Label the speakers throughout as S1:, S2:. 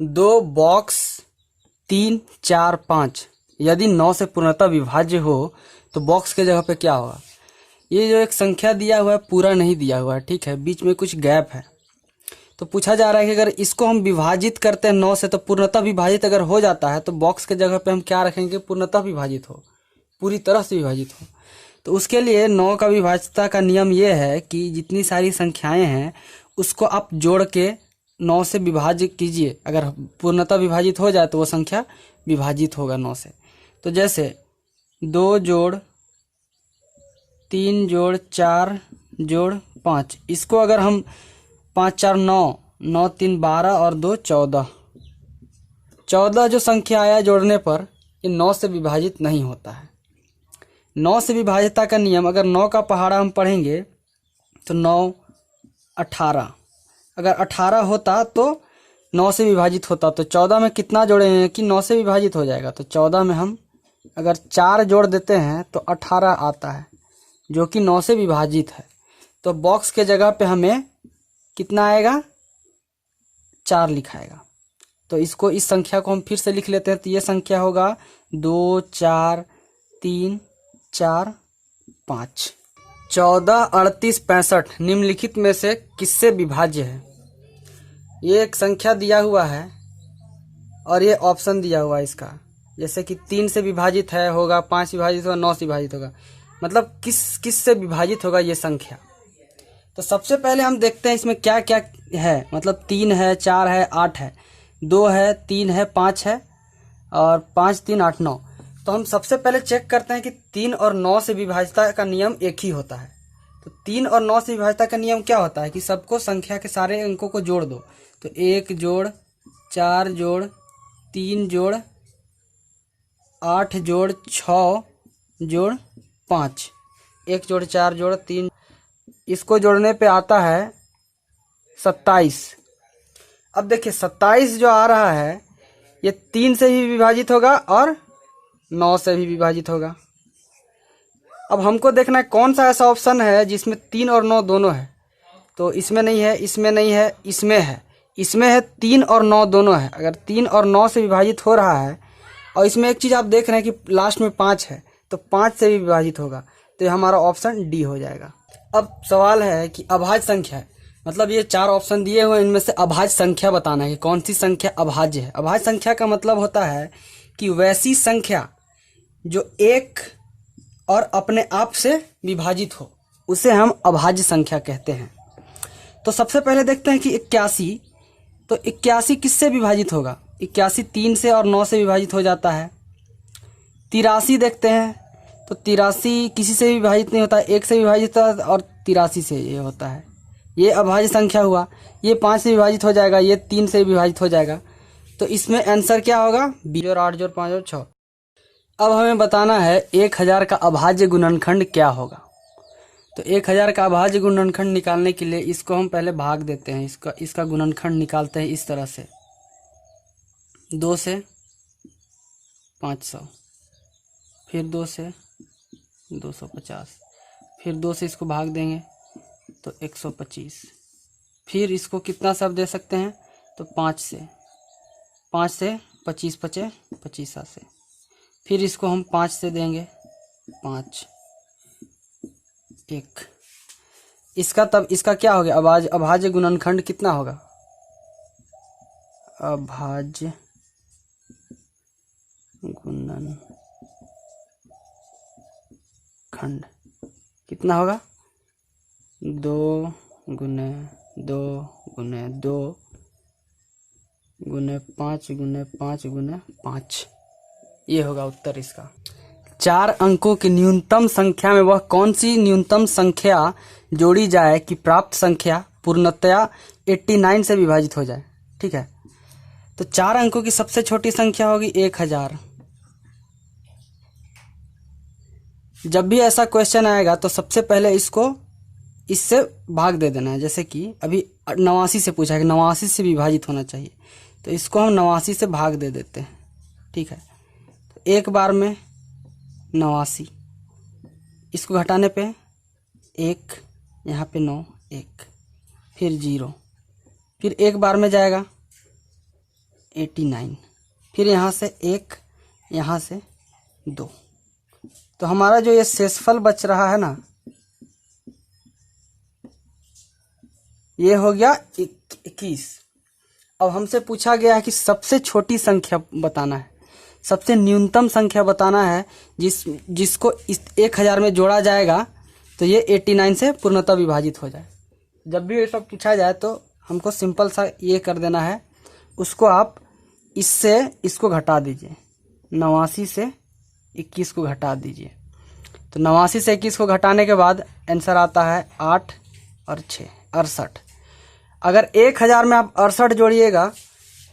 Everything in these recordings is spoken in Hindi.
S1: दो बॉक्स 3, 4, 5 यदि 9 से पूर्णतः विभाज्य हो तो बॉक्स के जगह पे क्या होगा। ये जो एक संख्या दिया हुआ है पूरा नहीं दिया हुआ है, ठीक है, बीच में कुछ गैप है। तो पूछा जा रहा है कि अगर इसको हम विभाजित करते हैं 9 से तो पूर्णतः विभाजित अगर हो जाता है तो बॉक्स के जगह पे हम क्या रखेंगे, पूर्णतः विभाजित हो, पूरी तरह से विभाजित हो। तो उसके लिए 9 का विभाज्यता का नियम ये है कि जितनी सारी संख्याएं हैं उसको आप जोड़ के 9 से विभाजित कीजिए। अगर पूर्णतः विभाजित हो जाए तो वो संख्या विभाजित होगा 9 से। तो जैसे 2 जोड़ 3 जोड़ 4 जोड़ 5, इसको अगर हम 5 4 9, 9 3 12 और 2 14, 14 जो संख्या आया जोड़ने पर ये 9 से विभाजित नहीं होता है। 9 से विभाजितता का नियम, अगर 9 का पहाड़ा हम पढ़ेंगे तो 9 18, अगर 18 होता तो 9 से विभाजित होता, तो 14 में कितना जोड़ेंगे कि 9 से विभाजित हो जाएगा। तो 14 में हम अगर 4 जोड़ देते हैं तो 18 आता है जो कि 9 से विभाजित है। तो बॉक्स के जगह पे हमें कितना आएगा, 4 लिखाएगा। तो इसको, इस संख्या को हम फिर से लिख लेते हैं। तो ये संख्या होगा 2 4 3 4 5। 14 38 65 निम्नलिखित में से किससे विभाज्य है। ये एक संख्या दिया हुआ है और ये ऑप्शन दिया हुआ है इसका, जैसे कि 3 से विभाजित है होगा, 5 से विभाजित होगा, 9 से विभाजित होगा, मतलब किस से विभाजित होगा ये संख्या। तो सबसे पहले हम देखते हैं इसमें क्या क्या है। मतलब 3 है, 4 है, 8 है, 2 है, 3 है, 5 है और 5 3 8 9। तो हम सबसे पहले चेक करते हैं कि 3 और 9 से विभाज्यता का नियम एक ही होता है। तो 3 और 9 से विभाज्यता का नियम क्या होता है कि सबको, संख्या के सारे अंकों को जोड़ दो। तो 1 जोड़ 4 जोड़ 3 जोड़ 8 जोड़ 6 जोड़ 5, 1 जोड़ 4 जोड़ 3, इसको जोड़ने पे आता है 27। अब देखिए 27 जो आ रहा है ये 3 से भी विभाजित होगा और 9 से भी विभाजित होगा। अब हमको देखना है कौन सा ऐसा ऑप्शन है जिसमें 3 और 9 दोनों है। तो इसमें नहीं है, इसमें नहीं है, इसमें है। इसमें है 3 और 9 दोनों है। अगर 3 और 9 से विभाजित हो रहा है और इसमें एक चीज़ आप देख रहे हैं कि लास्ट में 5 है तो 5 से भी विभाजित होगा, तो ये हमारा ऑप्शन डी हो जाएगा। अब सवाल है कि अभाज्य संख्या है, मतलब ये 4 ऑप्शन दिए हुए हैं, इनमें से अभाज्य संख्या बताना है कि कौन सी संख्या अभाज्य है। अभाज्य संख्या का मतलब होता है कि वैसी संख्या जो एक और अपने आप से विभाजित हो, उसे हम अभाज्य संख्या कहते हैं। तो सबसे पहले देखते हैं कि 81, तो 81 किससे विभाजित होगा। 81 3 से और 9 से विभाजित हो जाता है। 83 देखते हैं, तो 83 किसी से भी विभाजित नहीं होता, 1 से विभाजित होता है और 83 से ये होता है। ये अभाज्य संख्या हुआ। ये 5 से विभाजित हो जाएगा, ये 3 से विभाजित हो जाएगा। तो इसमें आंसर क्या होगा, 20 और 8 जोड़ 5 और 6। अब हमें बताना है 1000 का अभाज्य गुणनखंड क्या होगा। तो 1000 का अभाज्य गुणनखंड निकालने के लिए इसको हम पहले भाग देते हैं। इसका गुणनखंड निकालते हैं इस तरह से, 2 से 500, फिर 2 से 250, फिर 2 से इसको भाग देंगे तो 125, फिर इसको कितना सब दे सकते हैं तो 5 से 25 पचे 25 से, फिर इसको हम 5 से देंगे 5 1। इसका तब इसका क्या हो गया, अभाज्य गुणनखंड कितना होगा, अभाज्य गुणनखंड कितना होगा, 2 गुने 2 गुने 2 गुने 5 गुने 5 गुने 5। ये होगा उत्तर इसका। 4 अंकों की न्यूनतम संख्या में वह कौन सी न्यूनतम संख्या जोड़ी जाए कि प्राप्त संख्या पूर्णतया 89 से विभाजित हो जाए। ठीक है, तो 4 अंकों की सबसे छोटी संख्या होगी 1000। जब भी ऐसा क्वेश्चन आएगा तो सबसे पहले इसको इससे भाग दे देना है। जैसे कि अभी 89 से पूछा है कि 89 से विभाजित होना चाहिए, तो इसको हम 89 से भाग दे देते हैं। ठीक है, तो एक बार में 89, इसको घटाने पे 1, यहाँ पे 9 1, फिर 0, फिर एक बार में जाएगा 89, फिर यहाँ से 1, यहाँ से 2, तो हमारा जो ये शेषफल बच रहा है ना, ये हो गया 21। अब हमसे पूछा गया है कि सबसे छोटी संख्या बताना है, सबसे न्यूनतम संख्या बताना है जिसको इस 1000 में जोड़ा जाएगा तो ये 89 से पूर्णतः विभाजित हो जाए। जब भी ये सब पूछा जाए तो हमको सिंपल सा ये कर देना है, उसको आप इससे इसको घटा दीजिए, 89 से 21 को घटा दीजिए। तो 89 से 21 को घटाने के बाद आंसर आता है 8 और 6 68। अगर 1000 में आप 68 जोड़िएगा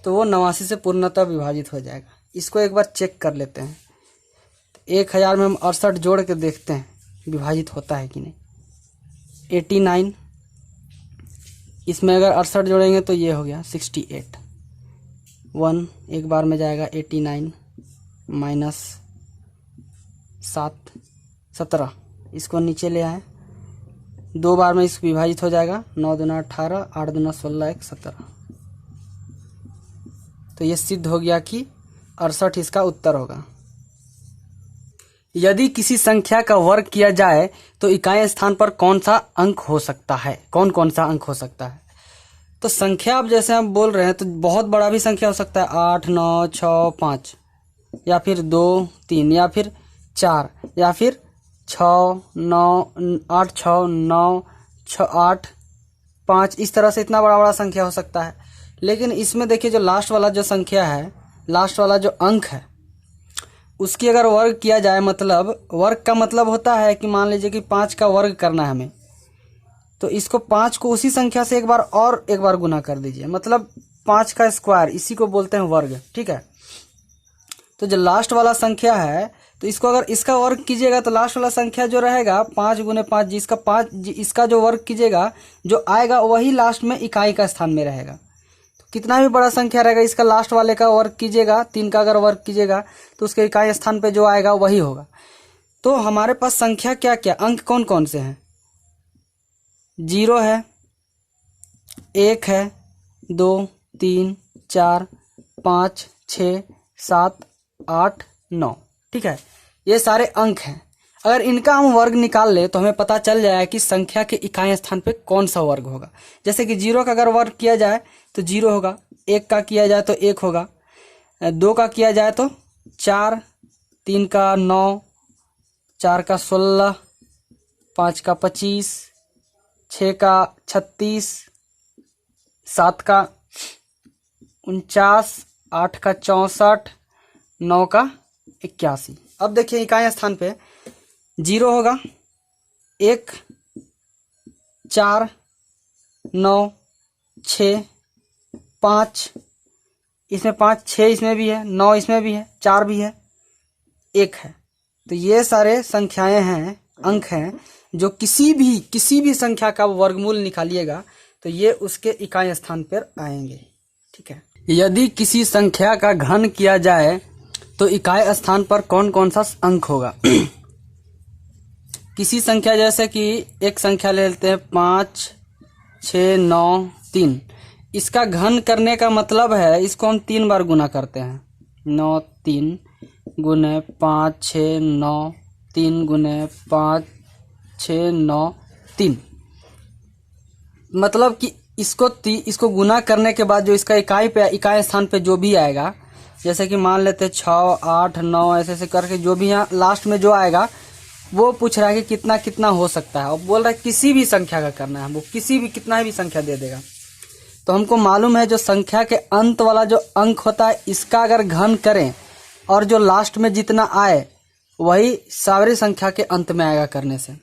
S1: तो वो 89 से पूर्णतः विभाजित हो जाएगा। इसको एक बार चेक कर लेते हैं। 1000 में हम 68 जोड़ के देखते हैं विभाजित होता है कि नहीं। 89, इसमें अगर 68 जोड़ेंगे तो ये हो गया 68। 1 एक बार में जाएगा 89 माइनस 7 17, इसको नीचे ले आए, 2 बार में इसको विभाजित हो जाएगा, 9 दूना 18, 8 दूना 16, 1 17। तो ये सिद्ध हो गया कि 68 इसका उत्तर होगा। यदि किसी संख्या का वर्ग किया जाए तो इकाई स्थान पर कौन सा अंक हो सकता है, कौन कौन सा अंक हो सकता है। तो संख्या अब जैसे हम बोल रहे हैं तो बहुत बड़ा भी संख्या हो सकता है, 8 9 6 5, या फिर 2 3, या फिर 4, या फिर 6 9 8 6 9 6 8 5, इस तरह से इतना बड़ा बड़ा संख्या हो सकता है। लेकिन इसमें देखिए जो लास्ट वाला जो संख्या है, लास्ट वाला जो अंक है, उसकी अगर वर्ग किया जाए, मतलब वर्ग का मतलब होता है कि मान लीजिए कि 5 का वर्ग करना है हमें, तो इसको 5 को उसी संख्या से एक बार गुना कर दीजिए, मतलब 5 का स्क्वायर, इसी को बोलते हैं वर्ग, ठीक है। तो जो लास्ट वाला संख्या है, तो इसको अगर इसका वर्ग कीजिएगा तो लास्ट वाला संख्या जो रहेगा 5 गुने 5, जिसका 5 इसका जो वर्ग कीजिएगा जो आएगा वही लास्ट में इकाई का स्थान में रहेगा। तो कितना भी बड़ा संख्या रहेगा, इसका लास्ट वाले का वर्ग कीजिएगा, 3 का अगर वर्ग कीजिएगा तो उसके इकाई स्थान पे जो आएगा वही होगा। तो हमारे पास संख्या क्या क्या, अंक कौन कौन से हैं, 0 है, 1 है, 2 3 4 5 6 7 8 9, ठीक है, ये सारे अंक हैं। अगर इनका हम वर्ग निकाल ले तो हमें पता चल जाए कि संख्या के इकाई स्थान पे कौन सा वर्ग होगा। जैसे कि 0 का अगर वर्ग किया जाए तो 0 होगा, 1 का किया जाए तो 1 होगा, 2 का किया जाए तो 4, 3 का 9, 4 का 16, 5 का 25, 6 का 36, 7 का 49, 8 का 64, 9 का 81। अब देखिए इकाई स्थान पे 0 होगा, 1 4 9 6 5, इसमें 5 6 इसमें भी है, 9 इसमें भी है, 4 भी है, 1 है। तो ये सारे संख्याएं हैं, अंक हैं, जो किसी भी संख्या का वर्गमूल निकालिएगा तो ये उसके इकाई स्थान पर आएंगे, ठीक है। यदि किसी संख्या का घन किया जाए तो इकाई स्थान पर कौन कौन सा अंक होगा। किसी संख्या, जैसे कि एक संख्या ले लेते हैं 5 6 9 3, इसका घन करने का मतलब है इसको हम 3 बार गुना करते हैं, 9 3 गुने 5 6 9, 3 गुने 5 6 9 3, मतलब कि इसको गुना करने के बाद जो इसका इकाई स्थान पे जो भी आएगा, जैसे कि मान लेते 6 8 9 ऐसे करके जो भी यहाँ लास्ट में जो आएगा वो पूछ रहा है कि कितना कितना हो सकता है, और बोल रहा है किसी भी संख्या का करना है, वो कितना भी संख्या दे देगा। तो हमको मालूम है जो संख्या के अंत वाला जो अंक होता है इसका अगर घन करें और जो लास्ट में जितना आए वही सारी संख्या के अंत में आएगा करने से।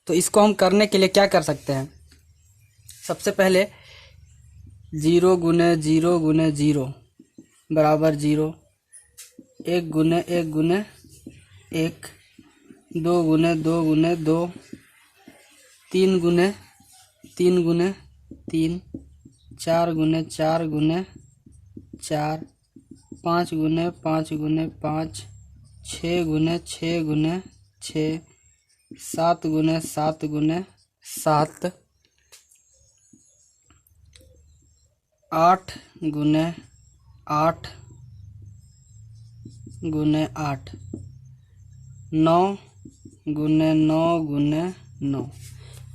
S1: तो इसको हम करने के लिए क्या कर सकते हैं, सबसे पहले 0 गुने 0 गुने 0 बराबर 0, 1 गुने 1 गुने 1, 2 गुने 2 गुने 2, 3 गुने 3 गुने 3, 4 गुने 4 गुने 4, 5 गुने 5 गुने 5, 6 गुने 6 गुने 6, 7 गुने 7 गुने 7, 8 गुने 8 गुने 8, 9 गुने 9 गुने 9।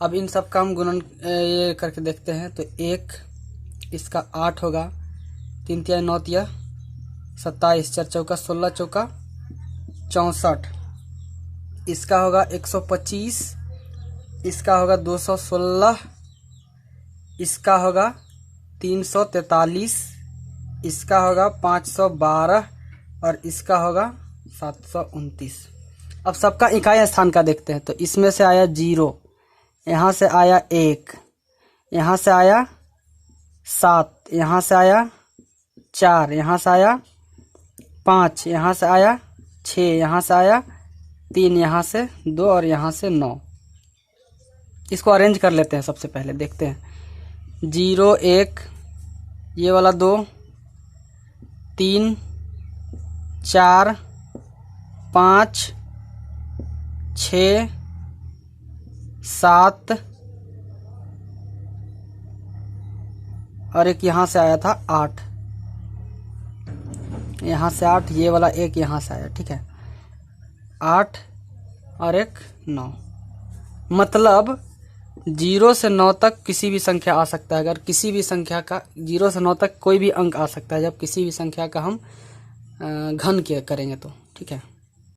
S1: अब इन सब का हम गुणन ये करके देखते हैं। तो 1 इसका 8 होगा, 3 तिया 9 तिया 27, 4 चौका 16 चौका 64। इसका होगा 125, इसका होगा 216, इसका होगा 343, इसका होगा 512 और इसका होगा 729। अब सबका इकाई स्थान का देखते हैं। तो इसमें से आया 0, यहाँ से आया 1, यहाँ से आया 7, यहाँ से आया 4, यहाँ से आया 5, यहाँ से आया 6, यहाँ से आया 3, यहाँ से 2 और यहाँ से 9। इसको अरेंज कर लेते हैं। सबसे पहले देखते हैं 0 1, ये वाला 2, 3 4 5 6 7 और एक यहाँ से आया था 8, यहाँ से 8, ये वाला एक यहाँ से आया। ठीक है, 8 और एक 9। मतलब 0 से 9 तक किसी भी संख्या आ सकता है। अगर किसी भी संख्या का 0 से 9 तक कोई भी अंक आ सकता है जब किसी भी संख्या का हम घन करेंगे तो। ठीक है।